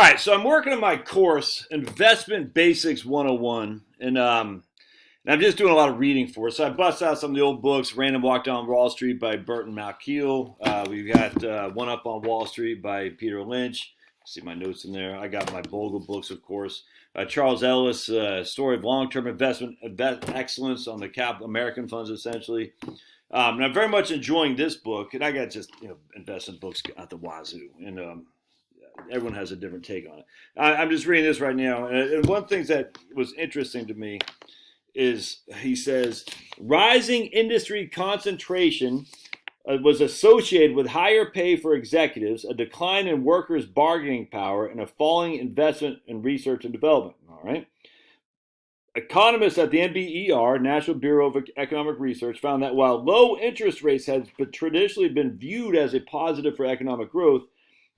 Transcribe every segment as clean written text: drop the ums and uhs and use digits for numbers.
All right, so I'm working on my course, Investment Basics 101, and I'm just doing a lot of reading for it. So I bust out some of the old books, Random Walk Down Wall Street by Burton Malkiel. We've got One Up on Wall Street by Peter Lynch. See my notes in there. I got my Bogle books, of course. Charles Ellis, Story of Long-Term Investment Excellence on the American Funds, essentially. And I'm very much enjoying this book, and I got just investment books at the wazoo, and everyone has a different take on it. I'm just reading this right now, and one thing that was interesting to me is he says rising industry concentration was associated with higher pay for executives, a decline in workers' bargaining power, and a falling investment in research and development. All right. Economists at the NBER, National Bureau of Economic Research, found that while low interest rates have traditionally been viewed as a positive for economic growth,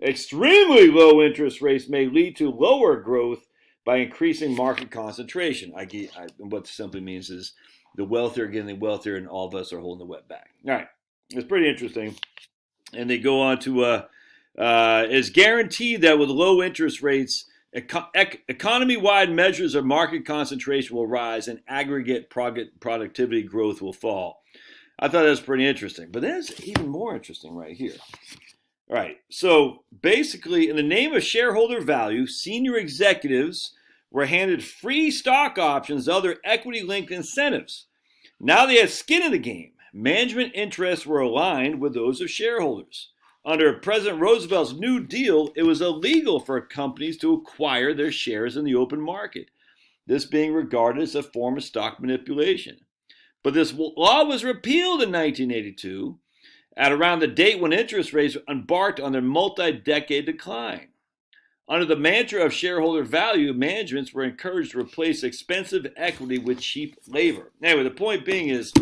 extremely low interest rates may lead to lower growth by increasing market concentration. What simply means is the wealthier are getting wealthier, and all of us are holding the wet bag. All right, it's pretty interesting. And they go on to, it's guaranteed that with low interest rates, economy-wide measures of market concentration will rise and aggregate productivity growth will fall. I thought that was pretty interesting. But that's even more interesting right here. All right, so basically, in the name of shareholder value, senior executives were handed free stock options and other equity-linked incentives. Now they had skin in the game. Management interests were aligned with those of shareholders. Under President Roosevelt's New Deal, it was illegal for companies to acquire their shares in the open market, this being regarded as a form of stock manipulation. But this law was repealed in 1982, at around the date when interest rates embarked on their multi-decade decline. Under the mantra of shareholder value, managements were encouraged to replace expensive equity with cheap labor. Anyway, the point being is,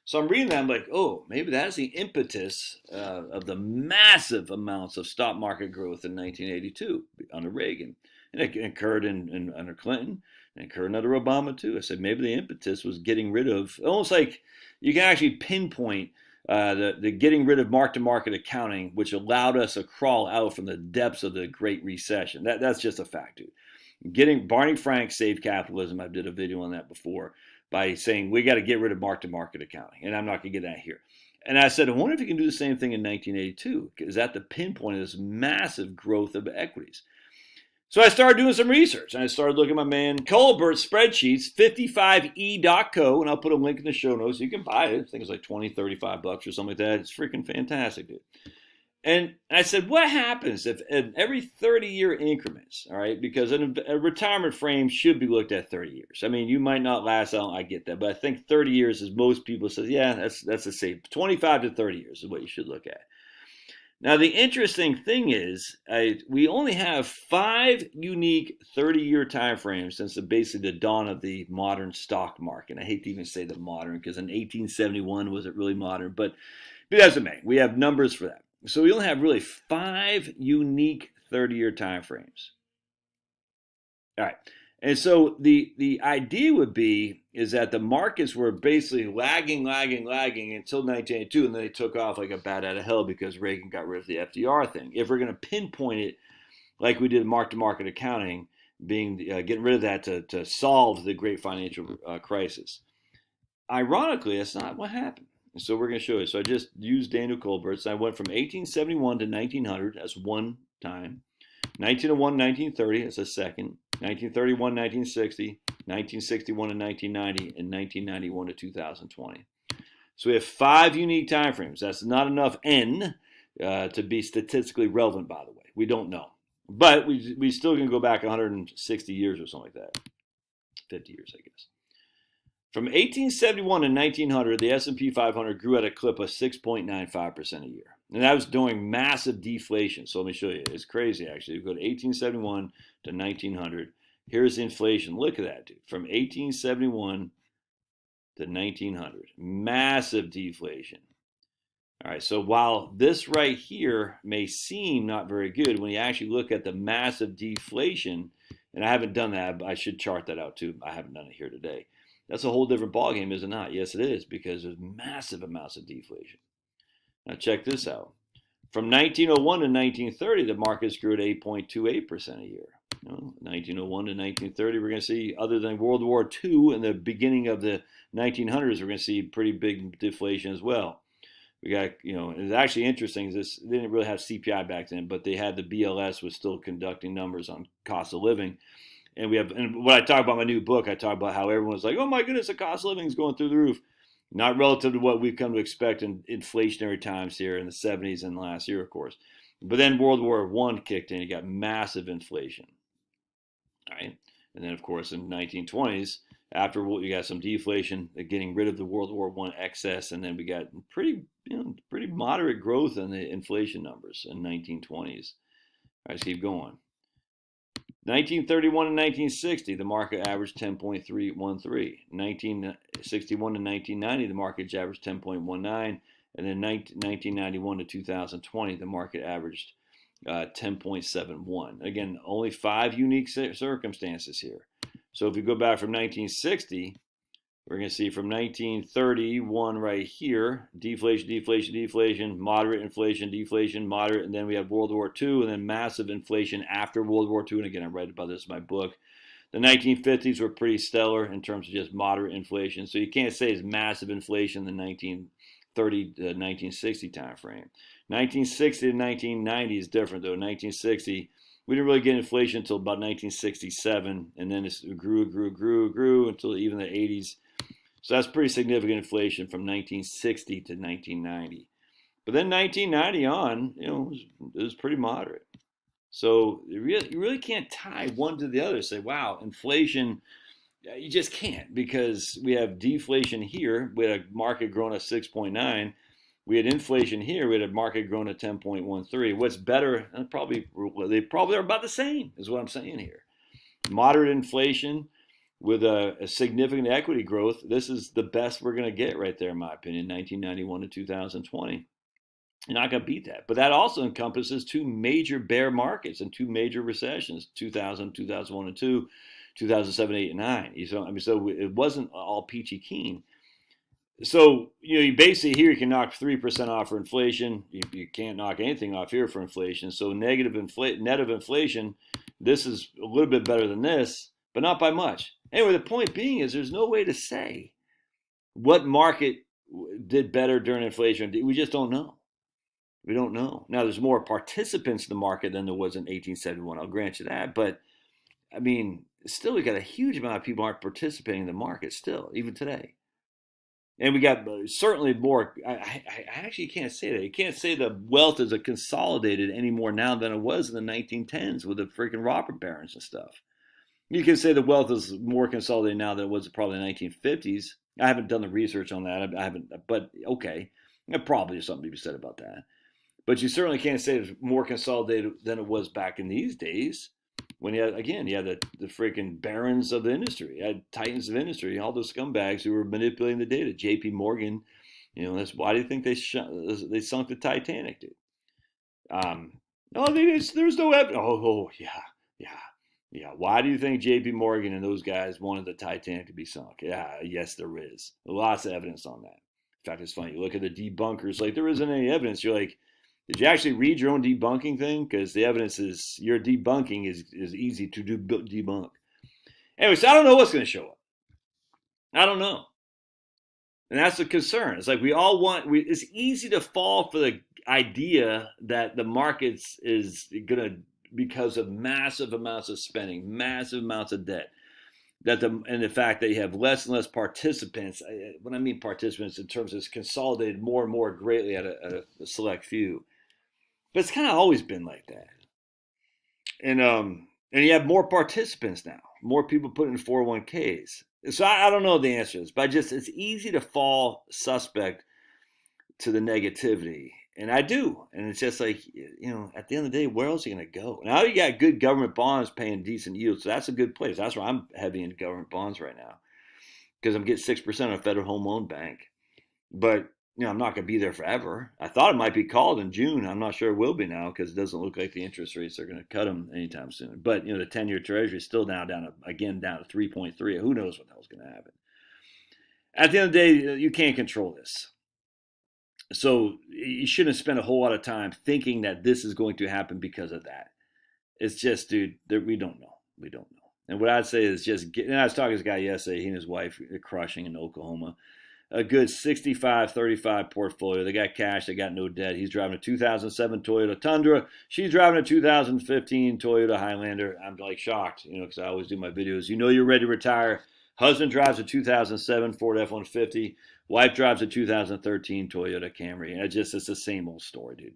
so I'm reading that, I'm like, oh, maybe that's the impetus of the massive amounts of stock market growth in 1982 under Reagan. And it occurred under Clinton, and it occurred under Obama too. I said maybe the impetus was getting rid of, almost like you can actually pinpoint the getting rid of mark-to-market accounting, which allowed us to crawl out from the depths of the Great Recession. That's just a fact, dude. Barney Frank saved capitalism. I did a video on that before by saying we got to get rid of mark-to-market accounting, and I'm not going to get that here. And I said, I wonder if you can do the same thing in 1982, because at the pinpoint of this massive growth of equities. So I started doing some research, and I started looking at my man Colbert's spreadsheets, 55e.co, and I'll put a link in the show notes. You can buy it. I think it's like $20, $35 or something like that. It's freaking fantastic, dude. And I said, what happens if every 30-year increments, all right? Because a retirement frame should be looked at 30 years. I mean, you might not last that long, I get that, but I think 30 years is most people say, yeah, that's a safe. 25 to 30 years is what you should look at. Now, the interesting thing is, we only have 5 unique 30-year time frames since basically the dawn of the modern stock market. I hate to even say the modern, because in 1871 was it really modern, but it doesn't matter. We have numbers for that. So we only have really 5 unique 30-year time frames. All right. And so the idea would be is that the markets were basically lagging until 1982, and then they took off like a bat out of hell because Reagan got rid of the FDR thing. If we're going to pinpoint it like we did mark-to-market accounting, getting rid of that to solve the great financial crisis. Ironically, that's not what happened. And so we're going to show you. So I just used Daniel Colbert's. I went from 1871 to 1900. That's one time. 1901 to 1930. That's a second. 1931, 1960, 1961 to 1990, and 1991 to 2020. So we have 5 unique time frames. That's not enough N to be statistically relevant, by the way. We don't know. But we still can go back 160 years or something like that. 50 years, I guess. From 1871 to 1900, the S&P 500 grew at a clip of 6.95% a year. And that was during massive deflation. So let me show you. It's crazy, actually. We go to 1871 to 1900. Here's inflation. Look at that, dude. From 1871 to 1900. Massive deflation. All right, so while this right here may seem not very good, when you actually look at the massive deflation, and I haven't done that, I should chart that out too. I haven't done it here today. That's a whole different ballgame, is it not? Yes, it is, because there's massive amounts of deflation. Now check this out. From 1901 to 1930, the markets grew at 8.28% a year. 1901 to 1930, we're going to see, other than World War II and the beginning of the 1900s, we're going to see pretty big deflation as well. We got, it's actually interesting. They didn't really have CPI back then, but they had the BLS was still conducting numbers on cost of living. And when I talk about my new book, I talk about how everyone's like, oh my goodness, the cost of living is going through the roof. Not relative to what we've come to expect in inflationary times here in the 70s and last year, of course. But then World War I kicked in. You got massive inflation. All right. And then, of course, in the 1920s, after you got some deflation, getting rid of the World War I excess, and then we got pretty moderate growth in the inflation numbers in 1920s. All right, let's keep going. 1931 and 1960, the market averaged 10.313. 1961 to 1990, the market averaged 10.19. And then 1991 to 2020, the market averaged 10.71. Again, only 5 unique circumstances here. So if we go back from 1960, we're going to see from 1931 right here, deflation, moderate inflation, deflation, moderate, and then we have World War II, and then massive inflation after World War II. And again, I write about this in my book. The 1950s were pretty stellar in terms of just moderate inflation. So you can't say it's massive inflation in the 1930 to 1960 time frame. 1960 to 1990 is different, though. 1960, we didn't really get inflation until about 1967, and then it grew until even the 80s. So that's pretty significant inflation from 1960 to 1990. But then 1990 on, it was pretty moderate. So you really can't tie one to the other. Say, wow, inflation, you just can't, because we have deflation here. We had a market growing at 6.9. We had inflation here. We had a market growing at 10.13. What's better? They probably are about the same, is what I'm saying here. Moderate inflation with a significant equity growth. This is the best we're going to get right there, in my opinion, 1991 to 2020. You're not going to beat that. But that also encompasses 2 major bear markets and 2 major recessions, 2000, 2001 and 2, 2007, 8, and 9. So it wasn't all peachy keen. So, you basically here you can knock 3% off for inflation. You can't knock anything off here for inflation. So net of inflation, this is a little bit better than this, but not by much. Anyway, the point being is there's no way to say what market did better during inflation. We just don't know. We don't know. Now, there's more participants in the market than there was in 1871. I'll grant you that. But, I mean, still we got a huge amount of people aren't participating in the market still, even today. And we got certainly more. I actually can't say that. You can't say the wealth is consolidated any more now than it was in the 1910s with the freaking robber barons and stuff. You can say the wealth is more consolidated now than it was probably in the 1950s. I haven't done the research on that. I haven't, but okay. Probably there's something to be said about that. But you certainly can't say it's more consolidated than it was back in these days. When you had the freaking barons of the industry, you had titans of industry, all those scumbags who were manipulating the data. J.P. Morgan, that's why do you think they sunk the Titanic, dude? There's no evidence. Yeah. Why do you think J.P. Morgan and those guys wanted the Titanic to be sunk? Yeah, yes, there is lots of evidence on that. In fact, it's funny. You look at the debunkers, like there isn't any evidence. You're like, did you actually read your own debunking thing? Because the evidence is your debunking is easy to debunk. Anyway, so I don't know what's going to show up. I don't know. And that's the concern. It's like it's easy to fall for the idea that the markets is going to, because of massive amounts of spending, massive amounts of debt, and the fact that you have less and less participants. When I mean participants, in terms of it's consolidated more and more greatly at a select few. But it's kind of always been like that. And you have more participants now, more people putting in 401ks. So I don't know the answer to this, but it's easy to fall suspect to the negativity. And I do. And it's just like, at the end of the day, where else are you going to go? Now you got good government bonds paying decent yields. So that's a good place. That's where I'm heavy in government bonds right now, because I'm getting 6% on a Federal Home Loan Bank. But I'm not going to be there forever. I thought it might be called in June. I'm not sure it will be now, because it doesn't look like the interest rates are going to cut them anytime soon. But, the 10-year Treasury is still down to 3.3. Who knows what the hell's going to happen? At the end of the day, you can't control this. So you shouldn't spend a whole lot of time thinking that this is going to happen because of that. It's just, dude, we don't know. We don't know. And what I'd say is just get. And I was talking to this guy yesterday. He and his wife are crushing in Oklahoma. A good 65-35 portfolio. They got cash. They got no debt. He's driving a 2007 Toyota Tundra. She's driving a 2015 Toyota Highlander. I'm like shocked, because I always do my videos. You're ready to retire. Husband drives a 2007 Ford F-150. Wife drives a 2013 Toyota Camry. And it's the same old story, dude.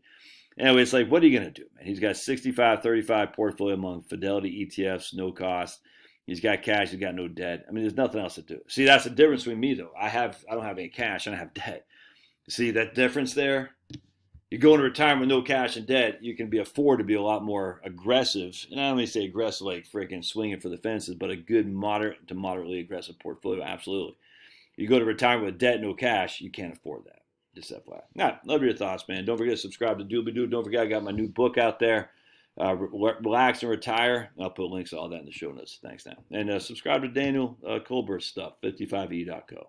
Anyway, it's like, what are you going to do, man? He's got 65-35 portfolio among Fidelity ETFs, no cost. He's got cash. He's got no debt. I mean, there's nothing else to do. See, that's the difference between me, though. I don't have any cash. I don't have debt. See that difference there? You go into retirement with no cash and debt, you can afford to be a lot more aggressive. And I don't mean say aggressive like freaking swinging for the fences, but a good moderate to moderately aggressive portfolio. Absolutely. You go to retirement with debt, no cash, you can't afford that. Just that flat. All right, love your thoughts, man. Don't forget to subscribe to Doobie Doo. Don't forget I got my new book out there. Relax and Retire. I'll put links to all that in the show notes. Thanks now. And subscribe to Daniel Colbert's stuff, 55e.co.